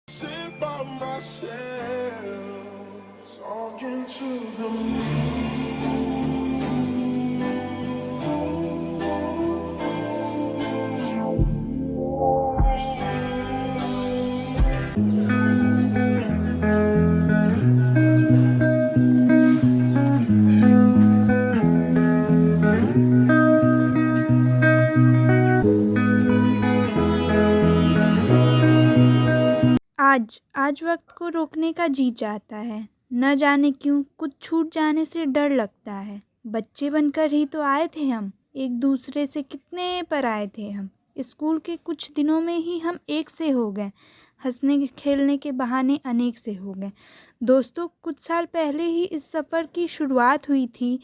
Sit by myself, talking to the moon. आज आज वक्त को रोकने का जी चाहता है। न जाने क्यों कुछ छूट जाने से डर लगता है। बच्चे बनकर ही तो आए थे हम, एक दूसरे से कितने पर आए थे हम। स्कूल के कुछ दिनों में ही हम एक से हो गए, हंसने खेलने के बहाने अनेक से हो गए। दोस्तों, कुछ साल पहले ही इस सफ़र की शुरुआत हुई थी,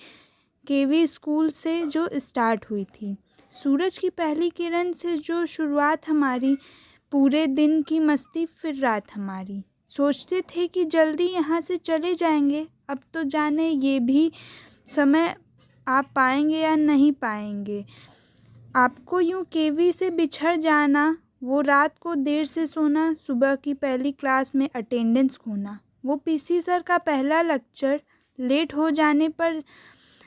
केवी स्कूल से जो स्टार्ट हुई थी। सूरज की पहली किरण से जो शुरुआत हमारी, पूरे दिन की मस्ती फिर रात हमारी। सोचते थे कि जल्दी यहाँ से चले जाएंगे, अब तो जाने ये भी समय आप पाएंगे या नहीं पाएंगे। आपको यूँ केवी से बिछड़ जाना, वो रात को देर से सोना, सुबह की पहली क्लास में अटेंडेंस खोना, वो पीसी सर का पहला लेक्चर लेट हो जाने पर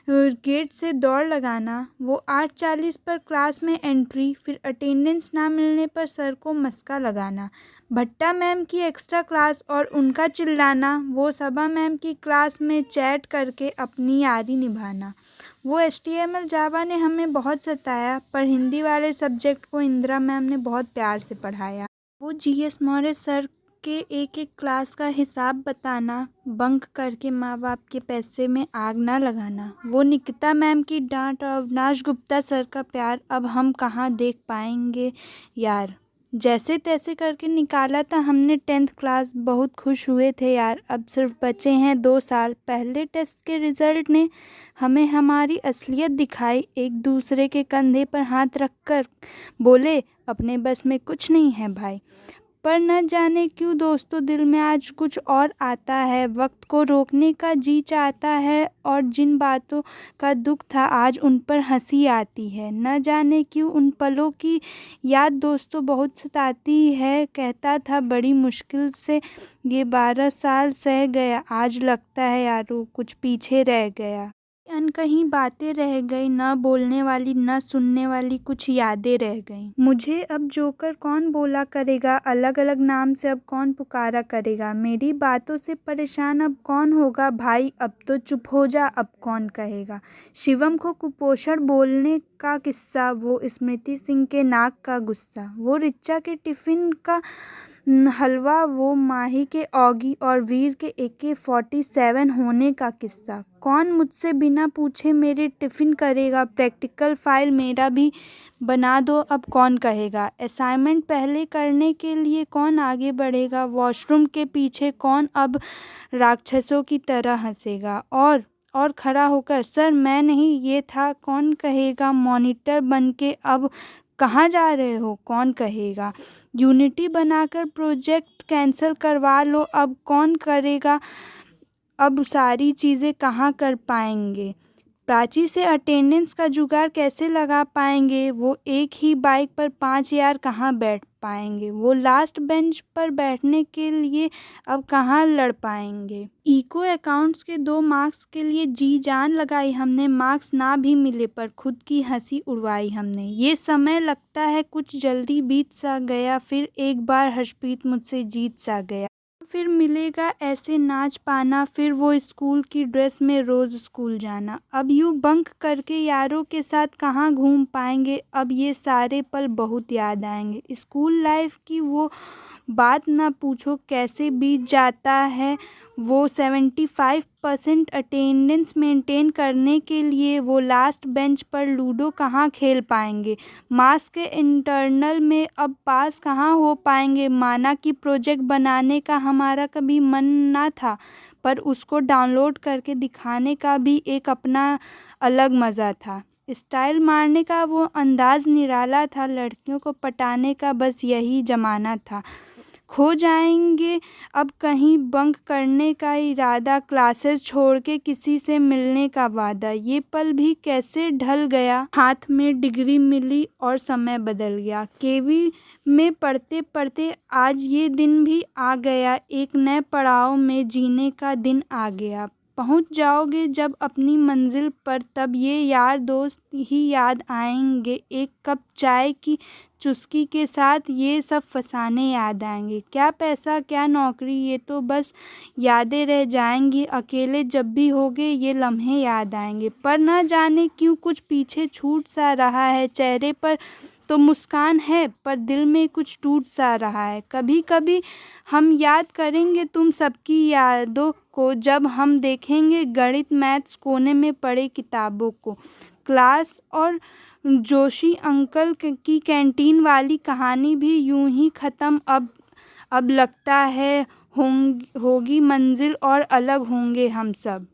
गेट से दौड़ लगाना, वो 8:40 पर क्लास में एंट्री, फिर अटेंडेंस ना मिलने पर सर को मस्का लगाना, भट्टा मैम की एक्स्ट्रा क्लास और उनका चिल्लाना, वो सबा मैम की क्लास में चैट करके अपनी यारी निभाना। वो HTML जावा ने हमें बहुत सताया, पर हिंदी वाले सब्जेक्ट को इंदिरा मैम ने बहुत प्यार से पढ़ाया। वो GS मौर्य सर के एक एक क्लास का हिसाब बताना, बंक करके माँ बाप के पैसे में आग ना लगाना, वो निकिता मैम की डांट और अविनाश गुप्ता सर का प्यार अब हम कहाँ देख पाएंगे यार। जैसे तैसे करके निकाला था हमने 10th क्लास, बहुत खुश हुए थे यार। अब सिर्फ बचे हैं 2 साल। पहले टेस्ट के रिज़ल्ट ने हमें हमारी असलियत दिखाई। एक दूसरे के कंधे पर हाथ रखकर बोले, अपने बस में कुछ नहीं है भाई। पर न जाने क्यों दोस्तों, दिल में आज कुछ और आता है। वक्त को रोकने का जी चाहता है, और जिन बातों का दुख था आज उन पर हंसी आती है। न जाने क्यों उन पलों की याद दोस्तों बहुत सताती है। कहता था बड़ी मुश्किल से ये 12 साल सह गया, आज लगता है यारो कुछ पीछे रह गया। अनकही बातें रह गई, न बोलने वाली न सुनने वाली कुछ यादें रह गईं। मुझे अब जोकर कौन बोला करेगा, अलग अलग नाम से अब कौन पुकारा करेगा। मेरी बातों से परेशान अब कौन होगा, भाई अब तो चुप हो जा, अब कौन कहेगा। शिवम को कुपोषण बोलने का किस्सा, वो स्मृति सिंह के नाक का गुस्सा, वो रिचा के टिफ़िन का हलवा, वो माही के ऑगी और वीर के AK-47 होने का किस्सा। कौन मुझसे बिना पूछे मेरे टिफ़िन करेगा, प्रैक्टिकल फाइल मेरा भी बना दो, अब कौन कहेगा। असाइनमेंट पहले करने के लिए कौन आगे बढ़ेगा, वॉशरूम के पीछे कौन अब राक्षसों की तरह हंसेगा और खड़ा होकर सर मैं नहीं ये था कौन कहेगा। मॉनिटर बन के अब कहाँ जा रहे हो, कौन कहेगा। यूनिटी बनाकर प्रोजेक्ट कैंसिल करवा लो, अब कौन करेगा। अब सारी चीज़ें कहाँ कर पाएंगे। प्राची से अटेंडेंस का जुगाड़ कैसे लगा पाएंगे। वो एक ही बाइक पर 5 यार कहाँ बैठ पाएंगे। वो लास्ट बेंच पर बैठने के लिए अब कहाँ लड़ पाएंगे। इको अकाउंट्स के 2 मार्क्स के लिए जी जान लगाई हमने, मार्क्स ना भी मिले पर खुद की हंसी उड़वाई हमने। ये समय लगता है कुछ जल्दी बीत सा गया, फिर एक बार हर्षप्रीत मुझसे जीत सा गया। फिर मिलेगा ऐसे नाच पाना, फिर वो स्कूल की ड्रेस में रोज़ स्कूल जाना। अब यूँ बंक करके यारों के साथ कहाँ घूम पाएंगे। अब ये सारे पल बहुत याद आएंगे। स्कूल लाइफ की वो बात ना पूछो कैसे बीत जाता है। वो 75% अटेंडेंस मेंटेन करने के लिए वो लास्ट बेंच पर लूडो कहाँ खेल पाएंगे। मास के इंटरनल में अब पास कहाँ हो पाएंगे। माना कि प्रोजेक्ट बनाने का हमारा कभी मन ना था, पर उसको डाउनलोड करके दिखाने का भी एक अपना अलग मज़ा था। स्टाइल मारने का वो अंदाज़ निराला था, लड़कियों को पटाने का बस यही ज़माना था। खो जाएंगे अब कहीं, बंक करने का इरादा, क्लासेस छोड़ के किसी से मिलने का वादा। ये पल भी कैसे ढल गया, हाथ में डिग्री मिली और समय बदल गया। केवी में पढ़ते पढ़ते आज ये दिन भी आ गया, एक नए पड़ाव में जीने का दिन आ गया। पहुंच जाओगे जब अपनी मंजिल पर, तब ये यार दोस्त ही याद आएंगे, एक कप चाय की चुस्की के साथ ये सब फसाने याद आएंगे। क्या पैसा क्या नौकरी, ये तो बस यादें रह जाएंगी, अकेले जब भी होगे ये लम्हे याद आएंगे। पर ना जाने क्यों कुछ पीछे छूट सा रहा है, चेहरे पर तो मुस्कान है पर दिल में कुछ टूट सा रहा है। कभी कभी हम याद करेंगे तुम सबकी यादों को, जब हम देखेंगे गणित मैथ्स कोने में पड़े किताबों को। क्लास और जोशी अंकल की कैंटीन वाली कहानी भी यूं ही ख़त्म। अब लगता है होगी मंजिल और अलग होंगे हम सब।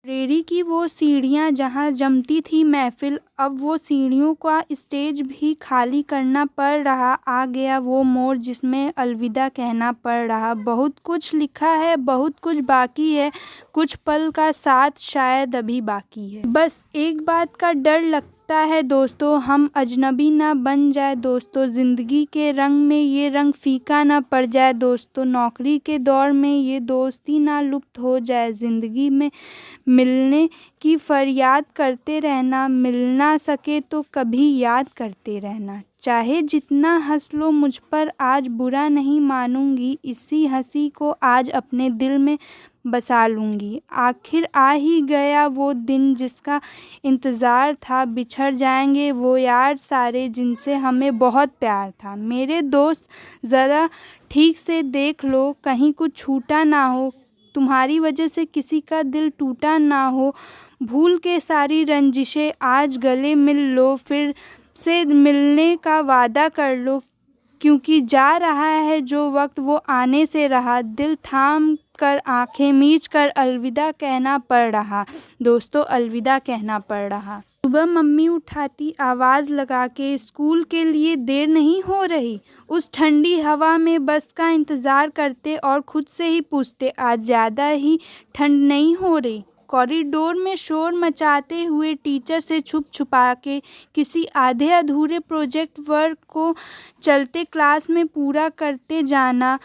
लाइब्रेरी की वो सीढ़ियाँ जहाँ जमती थी महफिल, अब वो सीढ़ियों का स्टेज भी खाली करना पड़ रहा। आ गया वो मोड़ जिसमें अलविदा कहना पड़ रहा। बहुत कुछ लिखा है, बहुत कुछ बाकी है, कुछ पल का साथ शायद अभी बाकी है। बस एक बात का डर लगता है दोस्तों, हम अजनबी ना बन जाए दोस्तों, ज़िंदगी के रंग में ये रंग फीका ना पड़ जाए दोस्तों, नौकरी के दौर में ये दोस्ती ना लुप्त हो जाए। ज़िंदगी में मिलने की फरियाद करते रहना, मिल ना सके तो कभी याद करते रहना। चाहे जितना हंस लो मुझ पर आज, बुरा नहीं मानूंगी, इसी हंसी को आज अपने दिल में बसा लूँगी। आखिर आ ही गया वो दिन जिसका इंतज़ार था, बिछड़ जाएंगे वो यार सारे जिनसे हमें बहुत प्यार था। मेरे दोस्त ज़रा ठीक से देख लो, कहीं कुछ छूटा ना हो, तुम्हारी वजह से किसी का दिल टूटा ना हो। भूल के सारी रंजिशें आज गले मिल लो, फिर से मिलने का वादा कर लो, क्योंकि जा रहा है जो वक्त वो आने से रहा। दिल थाम कर आंखें मीच कर अलविदा कहना पड़ रहा दोस्तों, अलविदा कहना पड़ रहा। सुबह मम्मी उठाती आवाज़ लगा के, स्कूल के लिए देर नहीं हो रही। उस ठंडी हवा में बस का इंतज़ार करते और खुद से ही पूछते, आज ज़्यादा ही ठंड नहीं हो रही। कॉरिडोर में शोर मचाते हुए टीचर से छुप छुपा के किसी आधे अधूरे प्रोजेक्ट वर्क को चलते क्लास में पूरा करते जाना।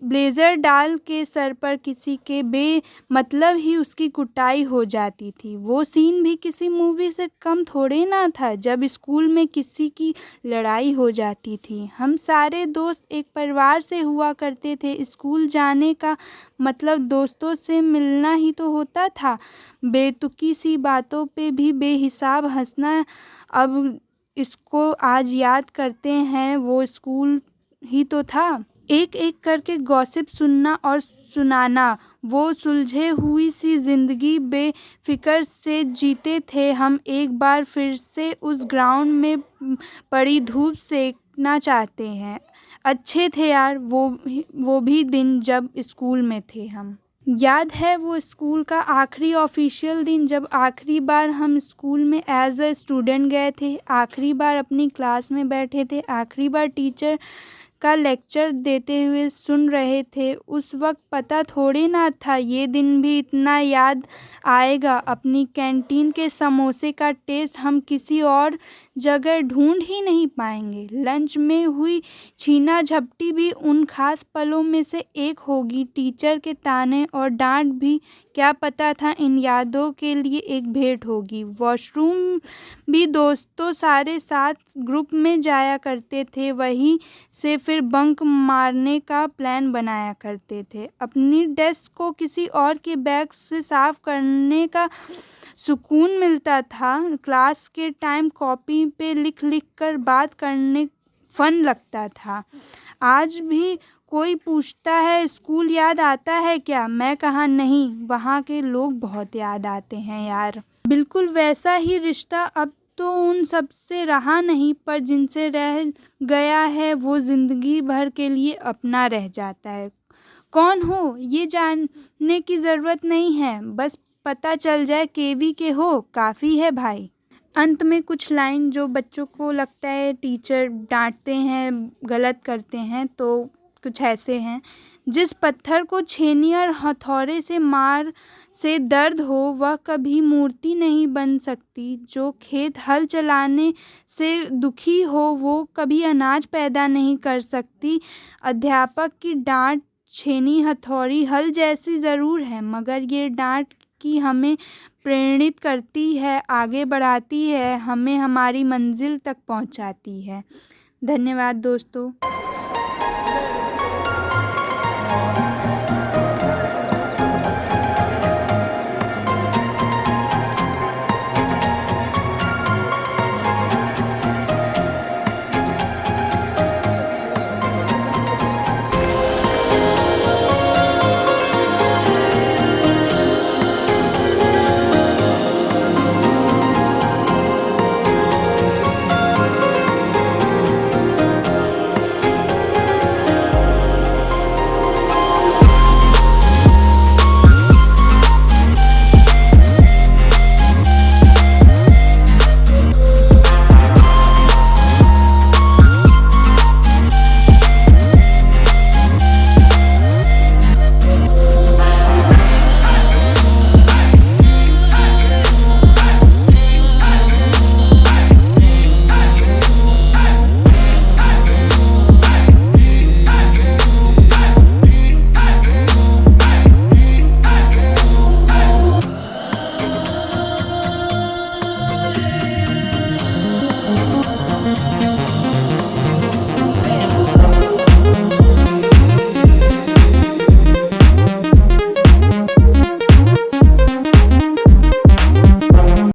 ब्लेज़र डाल के सर पर किसी के बेमतलब ही उसकी कुटाई हो जाती थी। वो सीन भी किसी मूवी से कम थोड़े ना था जब स्कूल में किसी की लड़ाई हो जाती थी। हम सारे दोस्त एक परिवार से हुआ करते थे। स्कूल जाने का मतलब दोस्तों से मिलना ही तो होता था। बेतुकी सी बातों पे भी बेहिसाब हंसना। अब इसको आज याद करते हैं, वो स्कूल ही तो था। एक एक करके गॉसिप सुनना और सुनाना, वो सुलझे हुई सी जिंदगी बेफिक्र से जीते थे हम। एक बार फिर से उस ग्राउंड में पड़ी धूप सेकना चाहते हैं। अच्छे थे यार वो भी दिन जब स्कूल में थे हम। याद है वो स्कूल का आखिरी ऑफिशियल दिन, जब आखिरी बार हम स्कूल में एज अ स्टूडेंट गए थे, आखिरी बार अपनी क्लास में बैठे थे, आखिरी बार टीचर का लेक्चर देते हुए सुन रहे थे। उस वक्त पता थोड़ी ना था ये दिन भी इतना याद आएगा। अपनी कैंटीन के समोसे का टेस्ट हम किसी और जगह ढूंढ ही नहीं पाएंगे। लंच में हुई छीना झपटी भी उन खास पलों में से एक होगी। टीचर के ताने और डांट भी क्या पता था इन यादों के लिए एक भेंट होगी। वॉशरूम भी दोस्तों सारे साथ ग्रुप में जाया करते थे, वहीं से फिर बंक मारने का प्लान बनाया करते थे। अपनी डेस्क को किसी और के बैग से साफ करने का सुकून मिलता था। क्लास के टाइम कॉपी पे लिख लिख कर बात करने फन लगता था। आज भी कोई पूछता है स्कूल याद आता है क्या, मैं कहा नहीं, वहाँ के लोग बहुत याद आते हैं यार। बिल्कुल वैसा ही रिश्ता अब तो उन सब से रहा नहीं, पर जिनसे रह गया है वो ज़िंदगी भर के लिए अपना रह जाता है। कौन हो ये जानने की ज़रूरत नहीं है, बस पता चल जाए केवी के हो, काफ़ी है भाई। अंत में कुछ लाइन जो बच्चों को लगता है टीचर डांटते हैं, गलत करते हैं, तो कुछ ऐसे हैं। जिस पत्थर को छेनी और हथौड़े से मार से दर्द हो वह कभी मूर्ति नहीं बन सकती। जो खेत हल चलाने से दुखी हो वो कभी अनाज पैदा नहीं कर सकती। अध्यापक की डांट छेनी हथौड़ी हल जैसी ज़रूर है, मगर ये डांट की हमें प्रेरित करती है, आगे बढ़ाती है, हमें हमारी मंजिल तक पहुंचाती है। धन्यवाद दोस्तों।